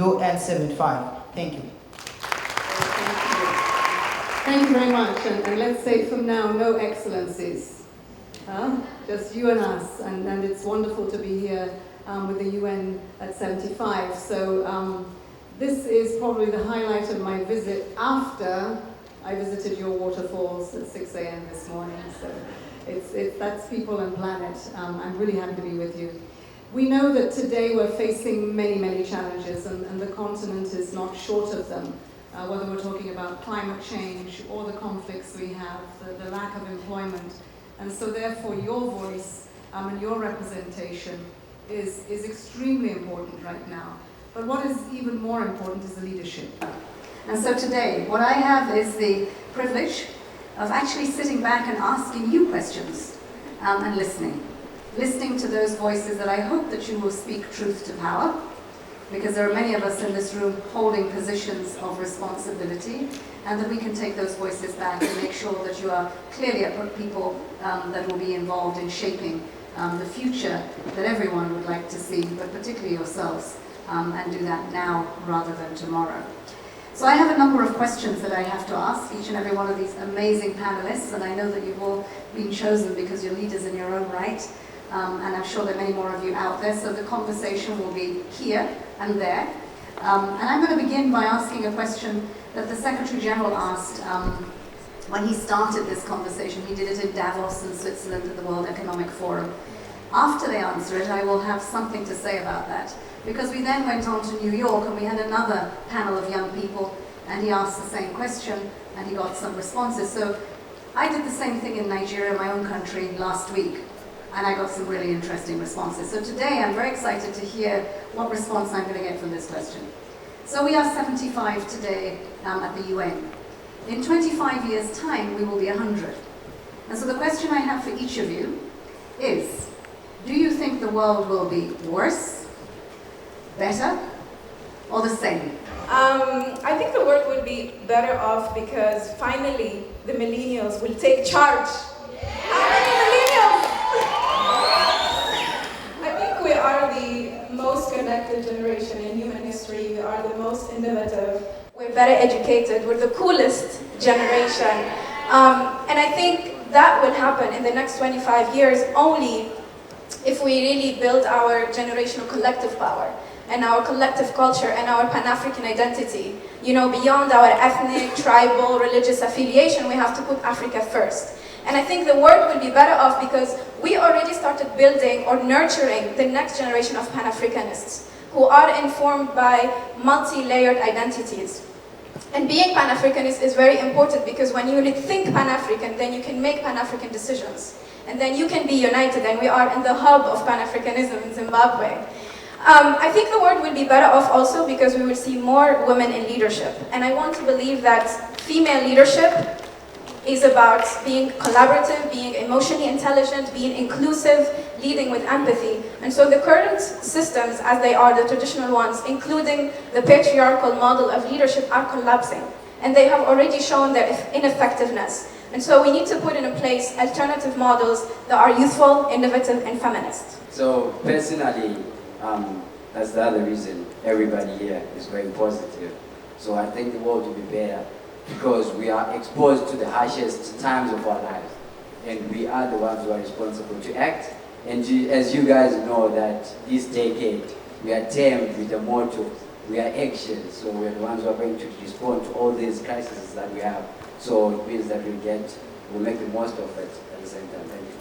UN75. Thank you. Thank you very much. And let's say from now, no excellencies. Just you and us. And it's wonderful to be here with the UN at 75. So this is probably the highlight of my visit after I visited your waterfalls at 6 a.m. this morning. So that's people and planet. I'm really happy to be with you. We know that today we're facing many, many challenges, and the continent is not short of them. Whether we're talking about climate change or the conflicts we have, the lack of employment. And so therefore your voice and your representation is extremely important right now. But what is even more important is the leadership. And so today, what I have is the privilege of actually sitting back and asking you questions and listening to those voices that I hope that you will speak truth to power, because there are many of us in this room holding positions of responsibility, and that we can take those voices back and make sure that you are clearly people that will be involved in shaping the future that everyone would like to see, but particularly yourselves, and do that now rather than tomorrow. So I have a number of questions that I have to ask each and every one of these amazing panelists, and I know that you've all been chosen because you're leaders in your own right, and I'm sure there are many more of you out there, so the conversation will be here and there. And I'm going to begin by asking a question that the Secretary General asked when he started this conversation. He did it in Davos in Switzerland at the World Economic Forum. After they answer it, I will have something to say about that, because we then went on to New York and we had another panel of young people, and he asked the same question and he got some responses. So I did the same thing in Nigeria, my own country, last week, and I got some really interesting responses. So today I'm very excited to hear what response I'm going to get from this question. So we are 75 today at the UN. In 25 years' time, we will be 100. And so the question I have for each of you is, do you think the world will be worse, better, or the same? I think the world will be better off because finally the millennials will take charge. How many millennials? I think we are the most connected generation in human history. We are the most innovative. We're better educated. We're the coolest generation. And I think that will happen in the next 25 years only if we really build our generational collective power and our collective culture and our Pan-African identity. You know, beyond our ethnic, tribal, religious affiliation, we have to put Africa first. And I think the world will be better off because we already started building or nurturing the next generation of Pan-Africanists who are informed by multi-layered identities. And being Pan-Africanist is very important because when you think Pan-African, then you can make Pan-African decisions. And then you can be united, and we are in the hub of Pan-Africanism in Zimbabwe. I think the world will be better off also because we will see more women in leadership. And I want to believe that female leadership is about being collaborative, being emotionally intelligent, being inclusive, leading with empathy. And so the current systems, as they are, the traditional ones, including the patriarchal model of leadership, are collapsing. And they have already shown their ineffectiveness. And so we need to put in place alternative models that are youthful, innovative, and feminist. So personally, that's the other reason everybody here is very positive. So I think the world will be better because we are exposed to the harshest times of our lives. And we are the ones who are responsible to act. And as you guys know that this decade, we are termed with the motto, we are action. So we're the ones who are going to respond to all these crises that we have. So it means that we'll make the most of it at the same time. Thank you.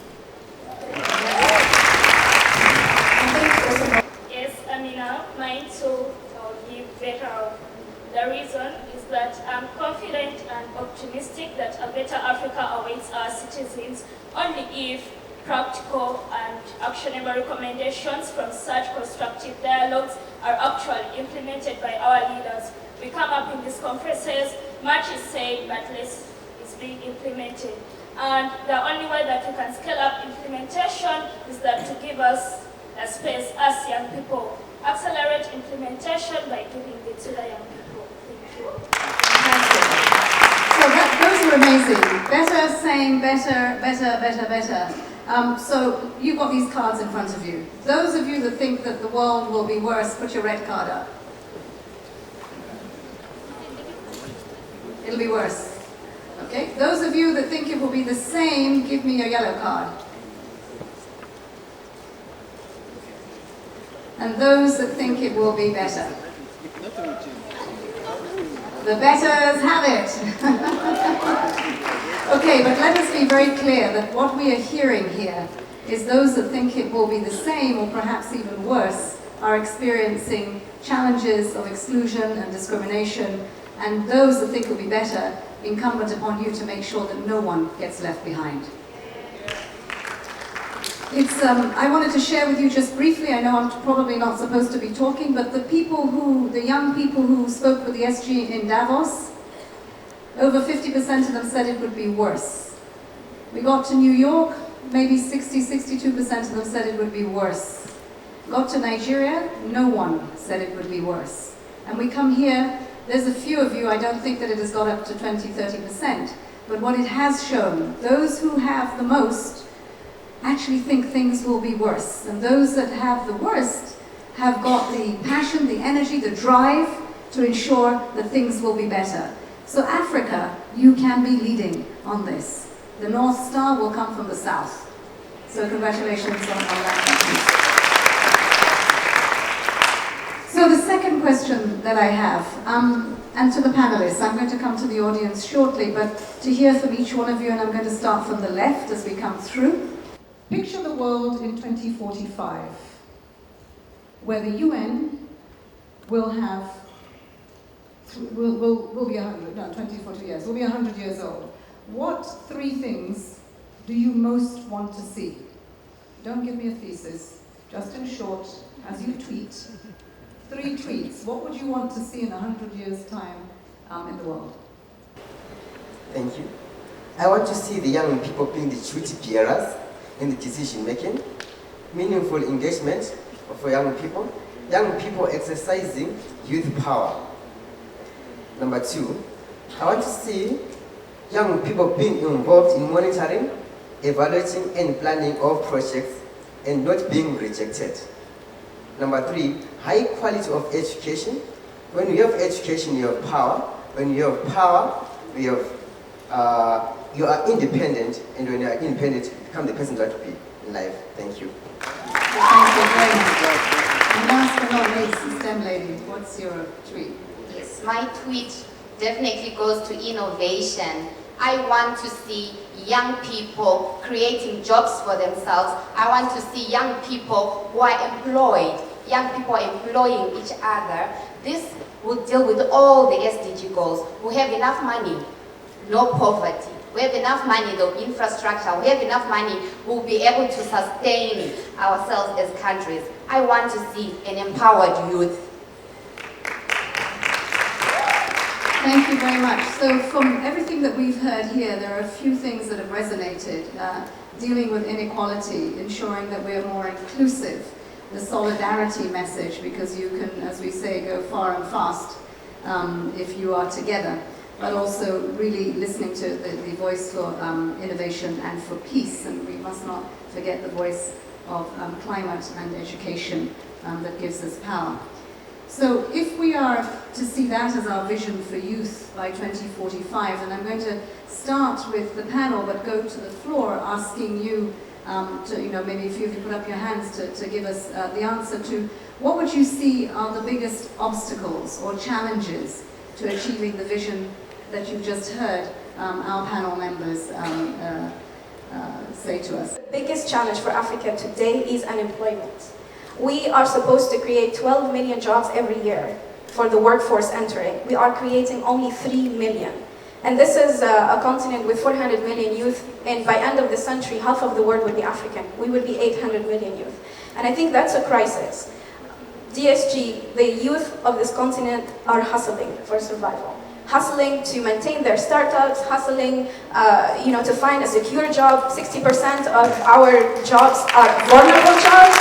Yes, Amina, mine too give better. The reason is that I'm confident and optimistic that a better Africa awaits our citizens only if practical and actionable recommendations from such constructive dialogues are actually implemented by our leaders. We come up in these conferences, much is said, but less is being implemented. And the only way that we can scale up implementation is that to give us a space as young people. Accelerate implementation by giving it to the young people. Thank you. So those are amazing. Better, same, better, better, better, better. So you've got these cards in front of you. Those of you that think that the world will be worse, put your red card up. It'll be worse. Okay? Those of you that think it will be the same, give me your yellow card. And those that think it will be better. The betters have it. Okay, but let us be very clear that what we are hearing here is those that think it will be the same or perhaps even worse are experiencing challenges of exclusion and discrimination, and those that think it will be better, incumbent upon you to make sure that no one gets left behind. I wanted to share with you just briefly, I know I'm probably not supposed to be talking, but the young people who spoke with the SG in Davos, over 50% of them said it would be worse. We got to New York, maybe 62% of them said it would be worse. Got to Nigeria, no one said it would be worse. And we come here, there's a few of you, I don't think that it has got up to 20-30%, but what it has shown, those who have the most actually think things will be worse. And those that have the worst have got the passion, the energy, the drive to ensure that things will be better. So Africa, you can be leading on this. The North Star will come from the South. So congratulations on that. So the second question that I have, and to the panelists, I'm going to come to the audience shortly, but to hear from each one of you, and I'm going to start from the left as we come through. Picture the world in 2045, where the UN will have, will be 100, no, 2040 years, will be 100 years old. What three things do you most want to see? Don't give me a thesis, just in short, as you tweet, 3 tweets. What would you want to see in 100 years' time in the world? Thank you. I want to see the young people being the duty bearers in the decision making, meaningful engagement for young people exercising youth power. Number 2, I want to see young people being involved in monitoring, evaluating and planning of projects and not being rejected. Number 3, high quality of education. When you have education, you have power. When you have power, you are independent, and when you are independent, you become the person that you be in life. Thank you. Thank you very much. And last but not least, STEM lady, what's your tweet? Yes, my tweet definitely goes to innovation. I want to see young people creating jobs for themselves. I want to see young people who are employed, young people employing each other. This will deal with all the SDG goals. We have enough money, no poverty. We have enough money, the infrastructure. We have enough money, we'll be able to sustain ourselves as countries. I want to see an empowered youth. Thank you very much. So from everything that we've heard here, there are a few things that have resonated. Dealing with inequality, ensuring that we're more inclusive, the solidarity message, because you can, as we say, go far and fast if you are together, but also really listening to the voice for innovation and for peace, and we must not forget the voice of climate and education that gives us power. So if we are to see that as our vision for youth by 2045, and I'm going to start with the panel, but go to the floor asking you to, maybe if you could put up your hands to give us the answer to what would you see are the biggest obstacles or challenges to achieving the vision that you've just heard our panel members say to us. The biggest challenge for Africa today is unemployment. We are supposed to create 12 million jobs every year for the workforce entering. We are creating only 3 million. And this is a continent with 400 million youth, and by end of the century, half of the world would be African. We would be 800 million youth. And I think that's a crisis. DSG, the youth of this continent are hustling for survival. Hustling to maintain their startups, hustling to find a secure job. 60% of our jobs are vulnerable jobs.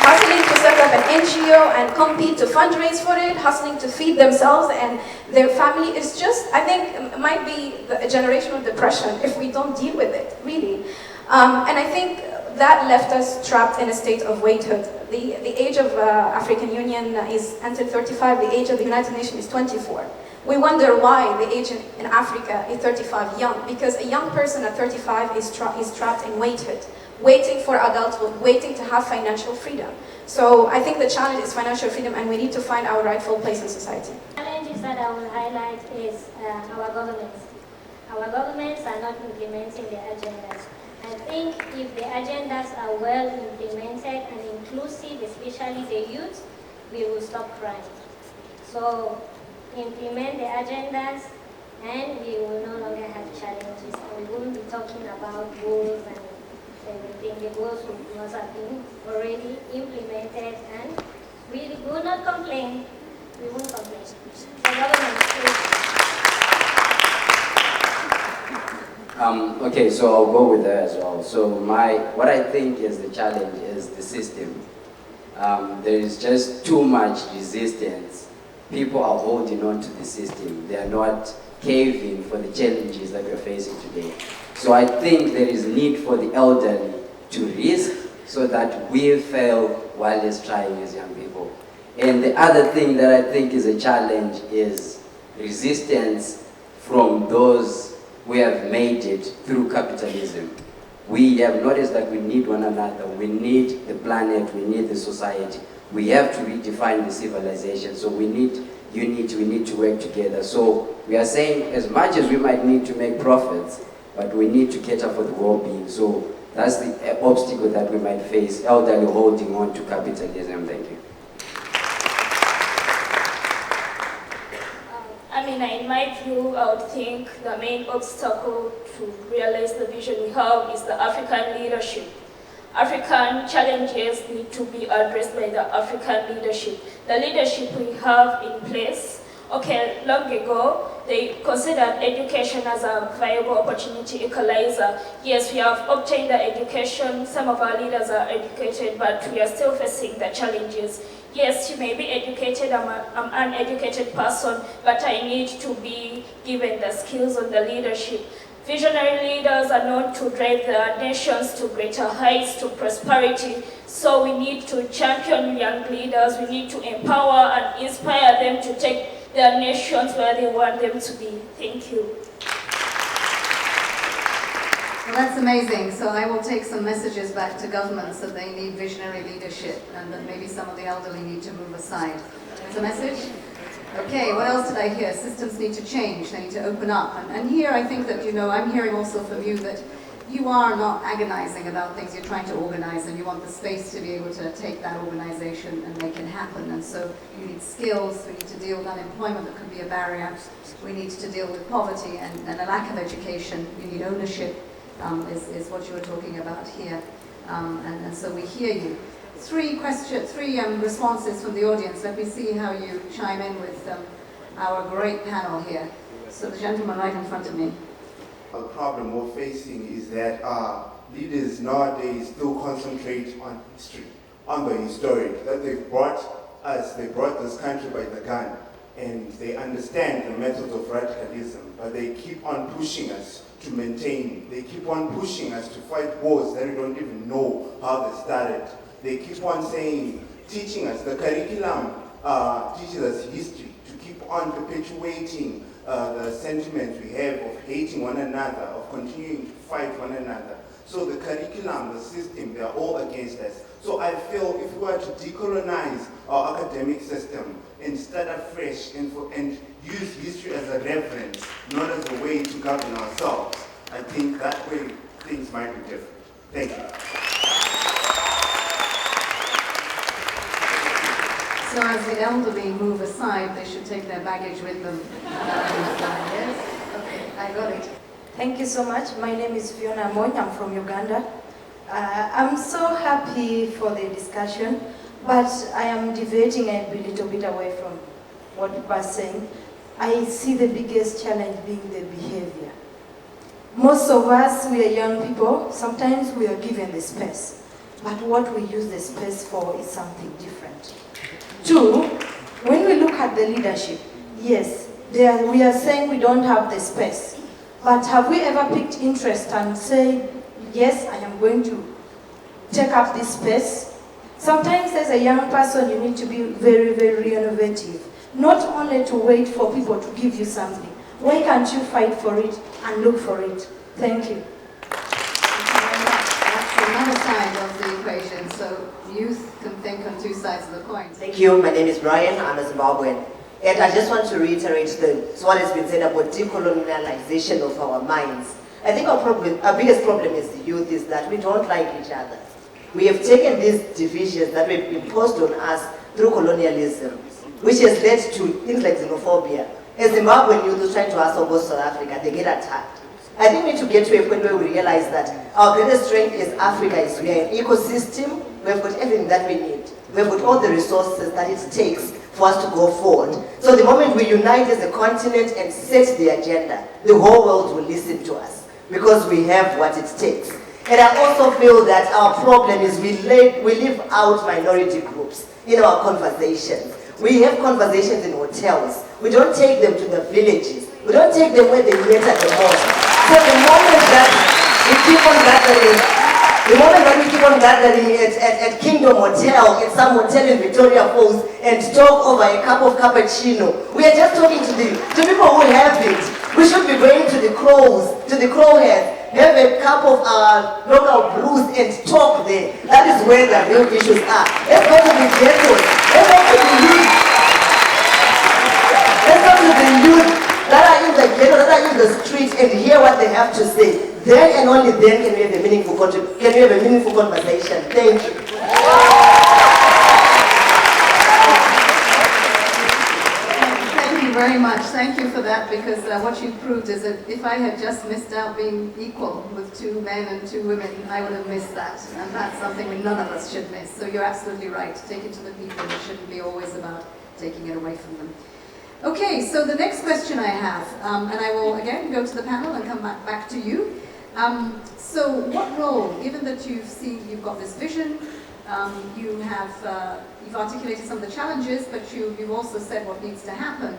Hustling to set up an NGO and compete to fundraise for it, hustling to feed themselves and their family. Is just, I think, might be a generational depression if we don't deal with it, really. And I think that left us trapped in a state of waithood. The age of African Union is entered 35, the age of the United Nations is 24. We wonder why the age in Africa is 35 young, because a young person at 35 is trapped in waithood, waiting for adulthood, waiting to have financial freedom. So I think the challenge is financial freedom, and we need to find our rightful place in society. Challenges that I will highlight is our governments. Our governments are not implementing their agendas. I think if the agendas are well implemented and inclusive, especially the youth, we will stop crime. So implement the agendas and we will no longer have challenges. And we won't be talking about goals and everything. The goals must have been already implemented and we will not complain. We won't complain. The government Okay, so I'll go with that as well. So what I think is the challenge is the system. There is just too much resistance. People are holding on to the system. They are not caving for the challenges that we're facing today. So I think there is need for the elderly to risk so that we fail while it's trying as young people. And the other thing that I think is a challenge is resistance from those who have made it through capitalism. We have noticed that we need one another, we need the planet, we need the society. We have to redefine the civilization, so we need unity, we need to work together. So we are saying as much as we might need to make profits, but we need to cater for the well-being. So that's the obstacle that we might face, elderly holding on to capitalism. Thank you. In my view, I would think the main obstacle to realize the vision we have is the African leadership. African challenges need to be addressed by the African leadership. The leadership we have in place, okay, long ago, they considered education as a viable opportunity equalizer. Yes, we have obtained the education, some of our leaders are educated, but we are still facing the challenges. Yes, you may be educated, I'm an uneducated person, but I need to be given the skills on the leadership. Visionary leaders are known to drive their nations to greater heights, to prosperity. So we need to champion young leaders, we need to empower and inspire them to take their nations where they want them to be. Thank you. Well, that's amazing. So I will take some messages back to governments that they need visionary leadership and that maybe some of the elderly need to move aside. It's a message? Okay, what else did I hear? Systems need to change, they need to open up. And here I think that, I'm hearing also from you that you are not agonizing about things, you're trying to organize and you want the space to be able to take that organization and make it happen. And so you need skills, we need to deal with unemployment that could be a barrier, we need to deal with poverty and a lack of education, you need ownership. Is what you were talking about here, and so we hear you. Three responses from the audience. Let me see how you chime in with our great panel here. So the gentleman right in front of me. A problem we're facing is that leaders nowadays still concentrate on history, on the historic, that they brought this country by the gun, and they understand the methods of radicalism, but they keep on pushing us to maintain. They keep on pushing us to fight wars that we don't even know how they started. They keep on teaching us, the curriculum teaches us history, to keep on perpetuating the sentiments we have of hating one another, of continuing to fight one another. So the curriculum, the system, they're all against us. So I feel if we were to decolonize our academic system and start afresh and use history as a reference, not as a way to govern ourselves, I think that way things might be different. Thank you. So as the elderly move aside, they should take their baggage with them. Yes? Okay, I got it. Thank you so much. My name is Fiona Moñ. I'm from Uganda. I'm so happy for the discussion, but I am deviating a little bit away from what you are saying. I see the biggest challenge being the behavior. Most of us, we are young people. Sometimes we are given the space, but what we use the space for is something different. Two, when we look at the leadership, yes, we are saying we don't have the space. But have we ever picked interest and said, yes, I am going to take up this space? Sometimes as a young person, you need to be very, very innovative. not only to wait for people to give you something. Why can't you fight for it and look for it? Thank you. That's another side of the equation. So youth can think on two sides of the coin. Thank you. My name is Brian. I'm a Zimbabwean. And I just want to reiterate what has been said about decolonialization of our minds. I think our biggest problem as the youth is that we don't like each other. We have taken these divisions that were imposed on us through colonialism, which has led to things like xenophobia. As Zimbabwean youth who's trying to hustle go to South Africa, they get attacked. I think we need to get to a point where we realize that our greatest strength as Africa is we are an ecosystem. We've got everything that we need. We've got all the resources that it takes for us to go forward. So the moment we unite as a continent and set the agenda, the whole world will listen to us because we have what it takes. And I also feel that our problem is we leave out minority groups in our conversations. We have conversations in hotels. We don't take them to the villages. We don't take them where they matter the most. So the moment that we keep on gathering at Kingdom Hotel, at some hotel in Victoria Falls, and talk over a cup of cappuccino, we are just talking to people who have it. We should be going to the crows, to the crowheads, have a cup of local brews and talk there. That is where the real issues are. Let's go to the ghettos. Let's go to the youth. Let's go to the youth that are in the ghetto, that are in the streets, and hear what they have to say. Then and only then can we have a meaningful conversation. Thank you. Thank you very much. Thank you for that, because what you proved is that if I had just missed out being equal with 2 men and 2 women, I would have missed that. And that's something that none of us should miss. So you're absolutely right. Take it to the people. It shouldn't be always about taking it away from them. Okay, so the next question I have, and I will again go to the panel and come back to you. So what role, given that you've got this vision, you've articulated some of the challenges, but you've also said what needs to happen.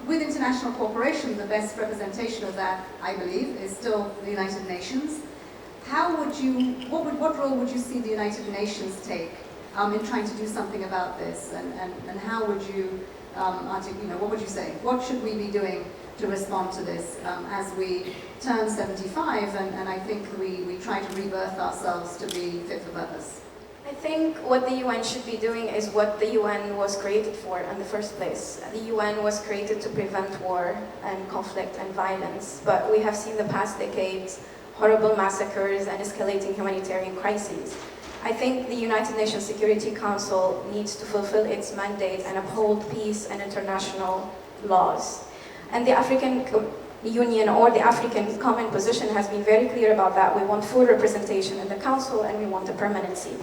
With international cooperation, the best representation of that, I believe, is still the United Nations. What role would you see the United Nations take in trying to do something about this, and how would you what would you say? What should we be doing to respond to this as we turn 75 and I think we try to rebirth ourselves to be fit for purpose? I think what the UN should be doing is what the UN was created for in the first place. The UN was created to prevent war and conflict and violence, but we have seen the past decades horrible massacres and escalating humanitarian crises. I think the United Nations Security Council needs to fulfill its mandate and uphold peace and international laws. And the African Union, or the African Common Position, has been very clear about that. We want full representation in the Council and we want a permanent seat.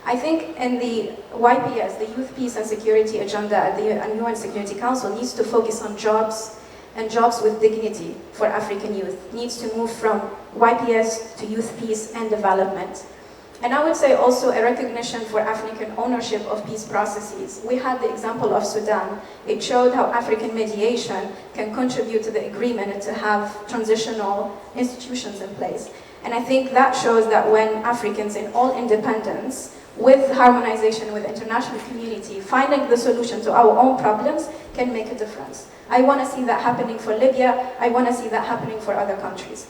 I think in the YPS, the Youth, Peace and Security Agenda at the UN Security Council needs to focus on jobs and jobs with dignity for African youth. Needs to move from YPS to youth, peace and development. And I would say also a recognition for African ownership of peace processes. We had the example of Sudan. It showed how African mediation can contribute to the agreement and to have transitional institutions in place. And I think that shows that when Africans in all independence, with harmonization with the international community, finding the solution to our own problems can make a difference. I want to see that happening for Libya. I want to see that happening for other countries.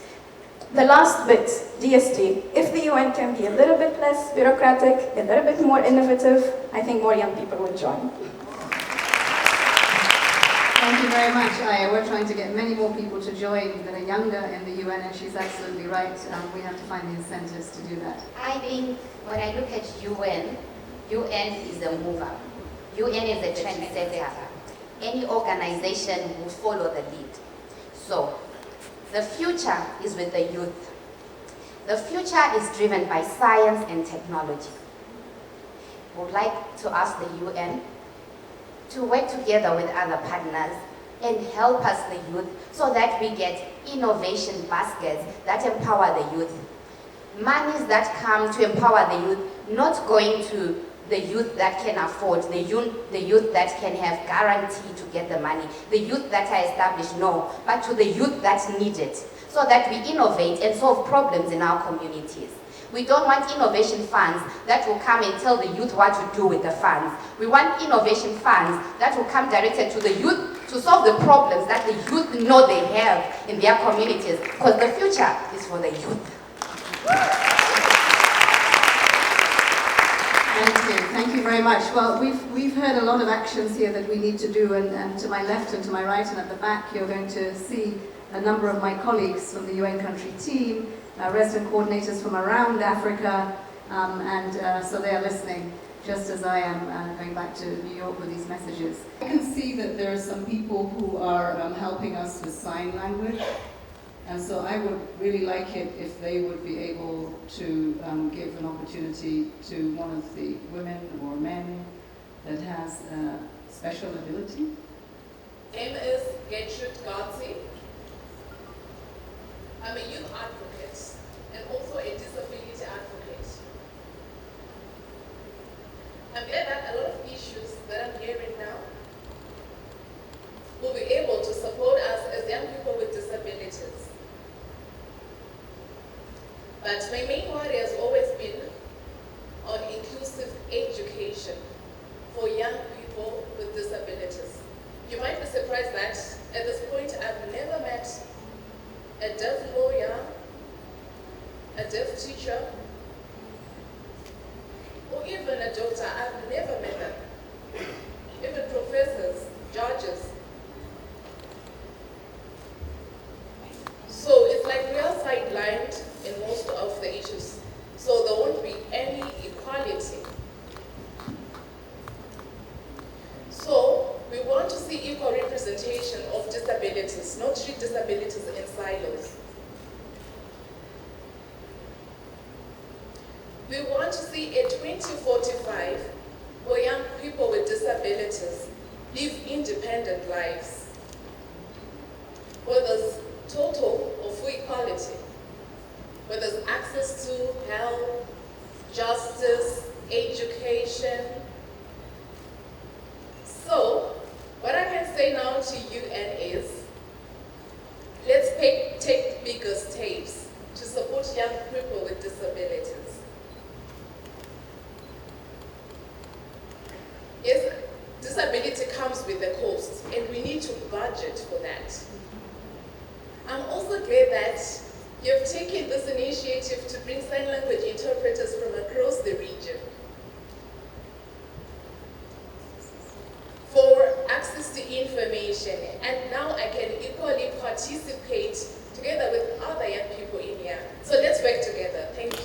The last bit, DST. If the UN can be a little bit less bureaucratic, a little bit more innovative, I think more young people would join. Thank you very much, Aya. We're trying to get many more people to join that are younger in the UN, and she's absolutely right. We have to find the incentives to do that. I think when I look at UN is a mover. UN is a trendsetter. Any organization will follow the lead. So, the future is with the youth. The future is driven by science and technology. We would like to ask the UN to work together with other partners and help us, the youth, so that we get innovation baskets that empower the youth. Monies that come to empower the youth, not going to the youth that can afford, the youth that can have guarantee to get the money, the youth that are established, no, but to the youth that need it, so that we innovate and solve problems in our communities. We don't want innovation funds that will come and tell the youth what to do with the funds. We want innovation funds that will come directed to the youth to solve the problems that the youth know they have in their communities, because the future is for the youth. Thank you very much. Well, we've heard a lot of actions here that we need to do, and to my left and to my right and at the back, you're going to see a number of my colleagues from the UN country team, resident coordinators from around Africa, so they are listening, just as I am going back to New York with these messages. I can see that there are some people who are helping us with sign language. And so I would really like it if they would be able to give an opportunity to one of the women or men that has a special ability. Name is Gertrude Garzi. I'm a youth advocate and also a disability advocate. I'm glad that a lot of issues that I'm hearing now will be able to support us as young people with disabilities. But my main worry has always been on inclusive education for young people with disabilities. You might be surprised that at this point I've never met a deaf lawyer, a deaf teacher, or even a doctor. I've never met them. Even professors, judges. So it's like we are sidelined in most of the issues. So there won't be any equality. So we want to see equal representation of disabilities, not treat disabilities in silos. We want to see a 2045 where young people with disabilities live independent lives, where there's total or full equality, where there's access to health, justice, education. So, what I can say now to UN is, let's take bigger steps to support young people with disabilities. Yes, disability comes with a cost, and we need to budget for that. I'm also glad that you've taken this initiative to bring sign language interpreters from across the region for access to information, and now I can equally participate together with other young people in here. So let's work together. Thank you.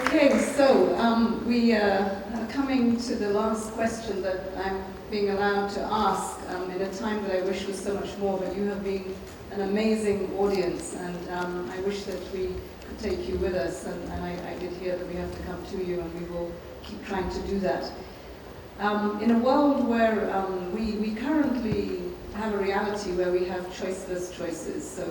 Okay, so we are coming to the last question that I'm being allowed to ask in a time that I wish was so much more, but you have been an amazing audience, and I wish that we could take you with us, and I did hear that we have to come to you, and we will keep trying to do that. In a world where we currently have a reality where we have choiceless choices, so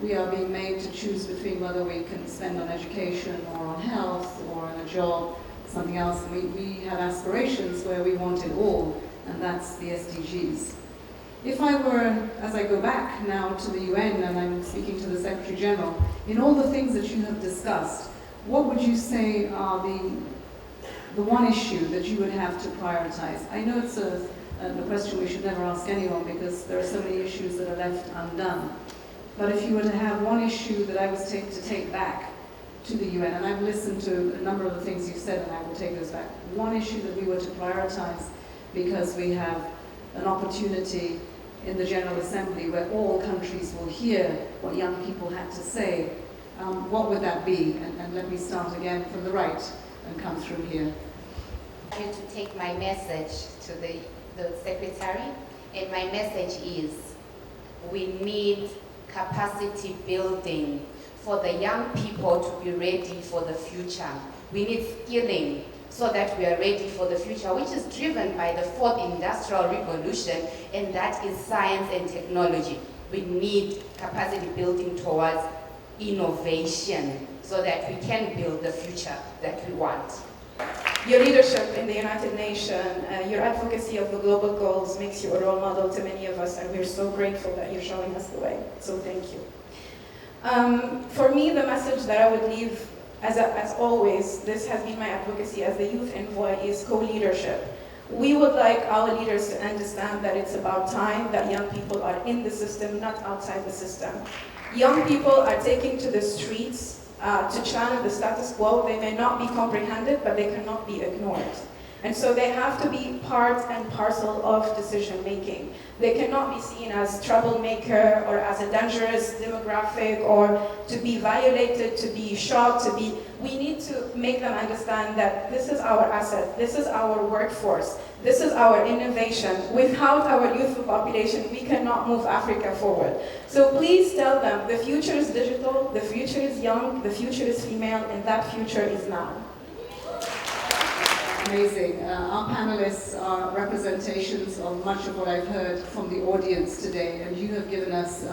we are being made to choose between whether we can spend on education or on health or on a job, something else. And we have aspirations where we want it all, and that's the SDGs. If I were, as I go back now to the UN and I'm speaking to the Secretary General, in all the things that you have discussed, what would you say are the one issue that you would have to prioritize? I know it's a question we should never ask anyone because there are so many issues that are left undone. But if you were to have one issue that I was to take back to the UN, and I've listened to a number of the things you've said and I will take those back, one issue that we were to prioritize because we have an opportunity in the General Assembly where all countries will hear what young people had to say, what would that be? And let me start again from the right and come through here. I'm going to take my message to the Secretary, and my message is we need capacity building for the young people to be ready for the future. We need skilling so that we are ready for the future, which is driven by the fourth industrial revolution, and that is science and technology. We need capacity building towards innovation so that we can build the future that we want. Your leadership in the United Nations, your advocacy of the global goals makes you a role model to many of us, and we're so grateful that you're showing us the way. So thank you. For me, the message that I would leave, as always, this has been my advocacy as the youth envoy, is co-leadership. We would like our leaders to understand that it's about time that young people are in the system, not outside the system. Young people are taking to the streets to challenge the status quo. They may not be comprehended, but they cannot be ignored. And so they have to be part and parcel of decision making. They cannot be seen as troublemaker or as a dangerous demographic or to be violated, to be shot, we need to make them understand that this is our asset, this is our workforce, this is our innovation. Without our youthful population, we cannot move Africa forward. So please tell them the future is digital, the future is young, the future is female, and that future is now. Amazing. Our panelists are representations of much of what I've heard from the audience today, and you have given us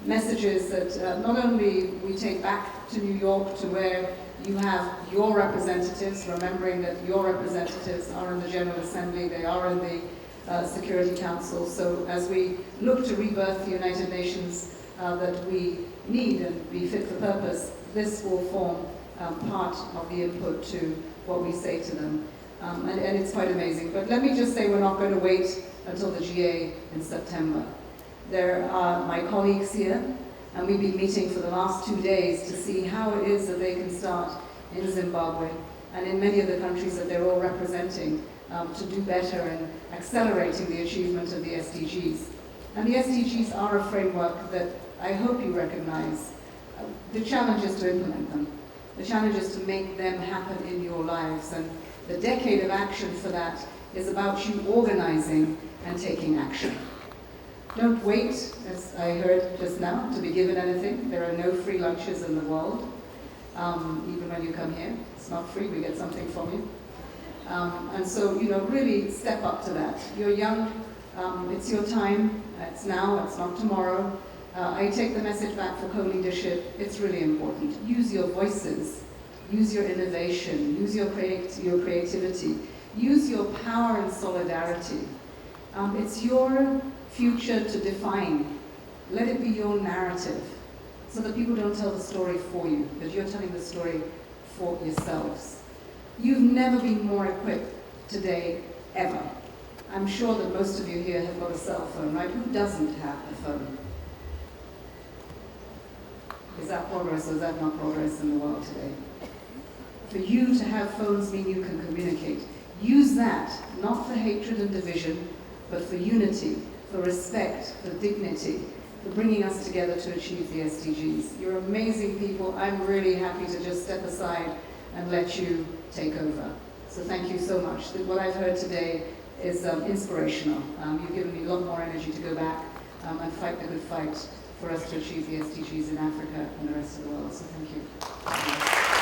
messages that not only we take back to New York, to where you have your representatives, remembering that your representatives are in the General Assembly, they are in the Security Council. So as we look to rebirth the United Nations that we need and be fit for purpose, this will form part of the input to what we say to them. And it's quite amazing. But let me just say we're not going to wait until the GA in September. There are my colleagues here, and we've been meeting for the last 2 days to see how it is that they can start in Zimbabwe and in many of the countries that they're all representing to do better in accelerating the achievement of the SDGs. And the SDGs are a framework that I hope you recognize. The challenge is to implement them. The challenge is to make them happen in your lives. And the decade of action for that is about you organizing and taking action. Don't wait, as I heard just now, to be given anything. There are no free lunches in the world. Even when you come here, it's not free, we get something from you. And so, really step up to that. You're young, it's your time, it's now, it's not tomorrow. I take the message back for co-leadership. It's really important. Use your voices, use your innovation, use your creativity, use your power and solidarity. It's your future to define. Let it be your narrative, so that people don't tell the story for you, but you're telling the story for yourselves. You've never been more equipped today, ever. I'm sure that most of you here have got a cell phone, right? Who doesn't have a phone? Is that progress or is that not progress in the world today? For you to have phones mean you can communicate. Use that, not for hatred and division, but for unity, for respect, for dignity, for bringing us together to achieve the SDGs. You're amazing people. I'm really happy to just step aside and let you take over. So thank you so much. What I've heard today is inspirational. You've given me a lot more energy to go back and fight the good fight for us to achieve the SDGs in Africa and the rest of the world. So thank you.